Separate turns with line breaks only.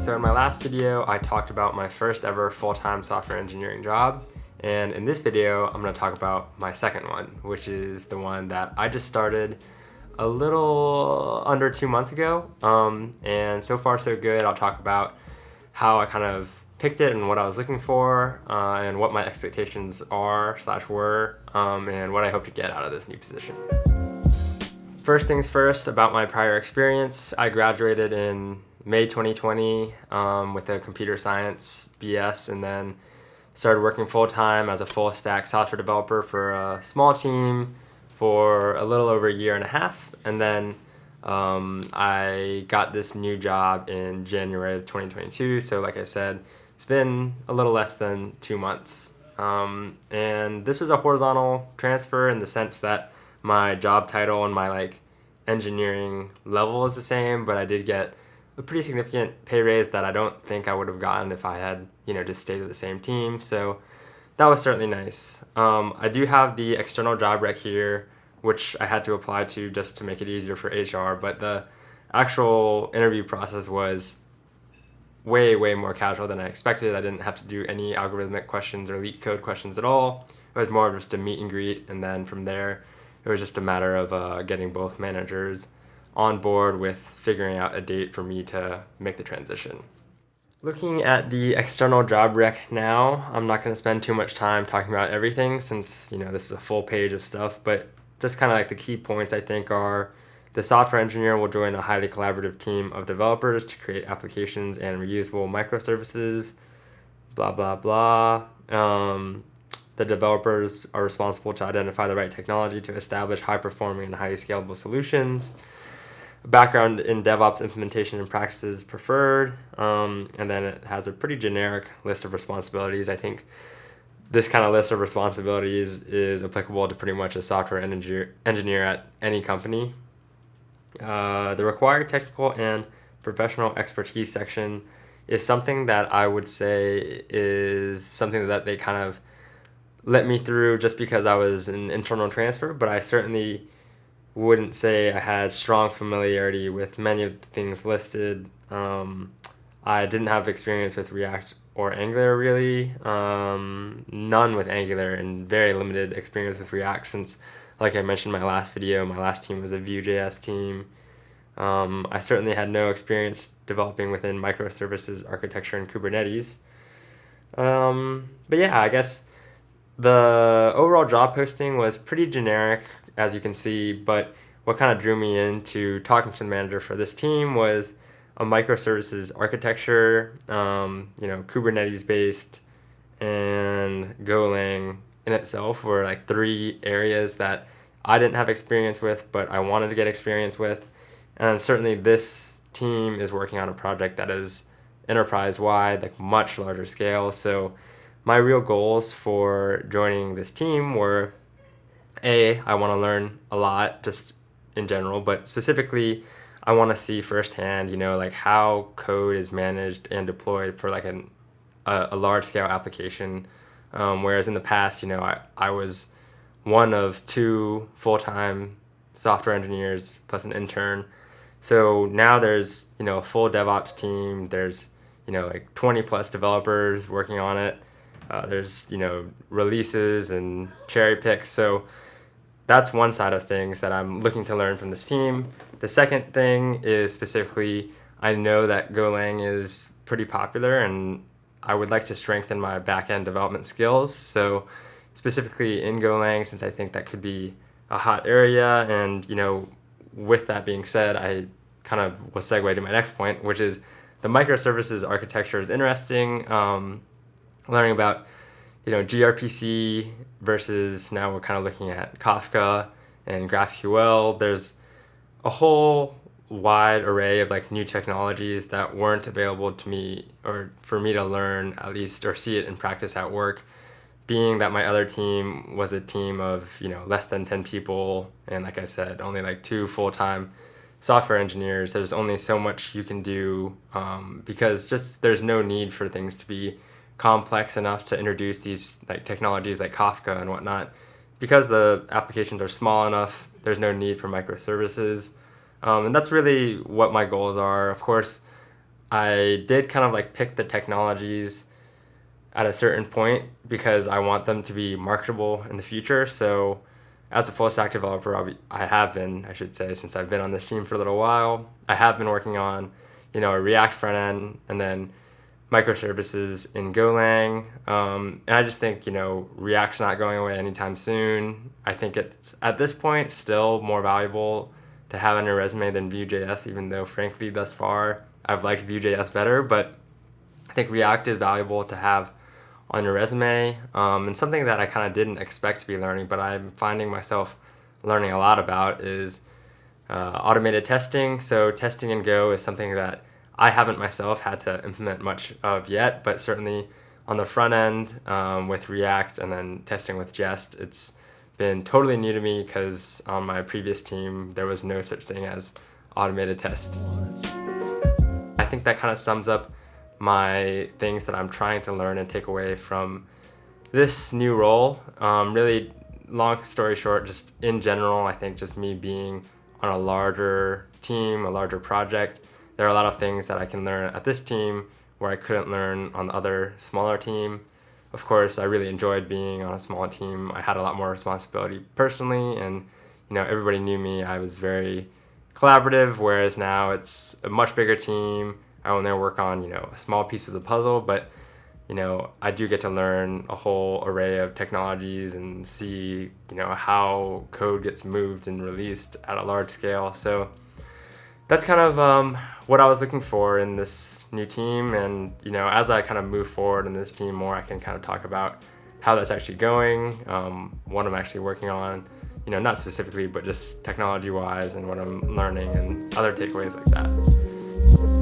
So in my last video, I talked about my first ever full-time software engineering job. And in this video, I'm going to talk about my second one, which is the one that I just started a little under 2 months ago. And so far so good. I'll talk about how I kind of picked it and what I was looking for, and what my expectations are/were, and what I hope to get out of this new position. First things first, about my prior experience. I graduated in May 2020 with a computer science BS, and then started working full-time as a full-stack software developer for a small team for a little over a year and a half. And then I got this new job in January of 2022. So like I said, it's been a little less than 2 months. And this was a horizontal transfer in the sense that my job title and my engineering level is the same, but I did get a pretty significant pay raise that I don't think I would have gotten if I had, just stayed with the same team. So that was certainly nice. I do have the external job rec here, which I had to apply to just to make it easier for HR, but the actual interview process was way, way more casual than I expected. I didn't have to do any algorithmic questions or leak code questions at all. It was more of just a meet and greet, and then from there, it was just a matter of getting both managers on board with figuring out a date for me to make the transition. Looking at the external job rec now, I'm not going to spend too much time talking about everything since, this is a full page of stuff, but just kind of the key points I think are: the software engineer will join a highly collaborative team of developers to create applications and reusable microservices, blah, blah, blah. The developers are responsible to identify the right technology to establish high-performing and highly scalable solutions. Background in DevOps implementation and practices preferred, and then it has a pretty generic list of responsibilities. I think this kind of list of responsibilities is applicable to pretty much a software engineer at any company. The required technical and professional expertise section is something that I would say is something that they kind of let me through just because I was an internal transfer, but I certainly wouldn't say I had strong familiarity with many of the things listed. I didn't have experience with React or Angular really, none with Angular, and very limited experience with React since, like I mentioned in my last video, my last team was a Vue.js team. I certainly had no experience developing within Microservices Architecture and Kubernetes. But yeah, I guess the overall job posting was pretty generic, as you can see, but what kind of drew me into talking to the manager for this team was a microservices architecture, Kubernetes based, and GoLang in itself were three areas that I didn't have experience with, but I wanted to get experience with. And certainly this team is working on a project that is enterprise-wide, much larger scale. So my real goals for joining this team were, I want to learn a lot just in general, but specifically I want to see firsthand, how code is managed and deployed for a large scale application. Whereas in the past, I was one of 2 full-time software engineers plus an intern. So now there's, a full DevOps team. There's, 20 plus developers working on it. There's, releases and cherry picks. So that's one side of things that I'm looking to learn from this team. The second thing is specifically, I know that GoLang is pretty popular and I would like to strengthen my back-end development skills. So specifically in GoLang, since I think that could be a hot area. And, with that being said, I kind of will segue to my next point, which is the microservices architecture is interesting. Learning about gRPC versus now we're kind of looking at Kafka and GraphQL. There's a whole wide array of new technologies that weren't available to me or for me to learn at least or see it in practice at work, being that my other team was a team of less than 10 people, and like I said, only 2 full-time software engineers. There's only so much you can do because just there's no need for things to be complex enough to introduce these technologies like Kafka and whatnot. Because the applications are small enough, there's no need for microservices. And that's really what my goals are. Of course, I did kind of like pick the technologies at a certain point because I want them to be marketable in the future. So as a full stack developer, I should say, since I've been on this team for a little while, I have been working on, a React front end and then microservices in GoLang. And I just think, React's not going away anytime soon. I think it's, at this point, still more valuable to have on your resume than Vue.js, even though, frankly, thus far, I've liked Vue.js better. But I think React is valuable to have on your resume, and something that I kind of didn't expect to be learning, but I'm finding myself learning a lot about is automated testing. So testing in Go is something that I haven't myself had to implement much of yet, but certainly on the front end with React and then testing with Jest, it's been totally new to me because on my previous team, there was no such thing as automated tests. I think that kind of sums up my things that I'm trying to learn and take away from this new role. Really, long story short, just in general, I think just me being on a larger team, a larger project, there are a lot of things that I can learn at this team where I couldn't learn on the other smaller team. Of course, I really enjoyed being on a small team. I had a lot more responsibility personally, and everybody knew me. I was very collaborative, whereas now it's a much bigger team. I only work on, a small piece of the puzzle, but, I do get to learn a whole array of technologies and see, how code gets moved and released at a large scale. So that's kind of what I was looking for in this new team. And, as I kind of move forward in this team more, I can kind of talk about how that's actually going, what I'm actually working on, not specifically, but just technology-wise and what I'm learning and other takeaways like that.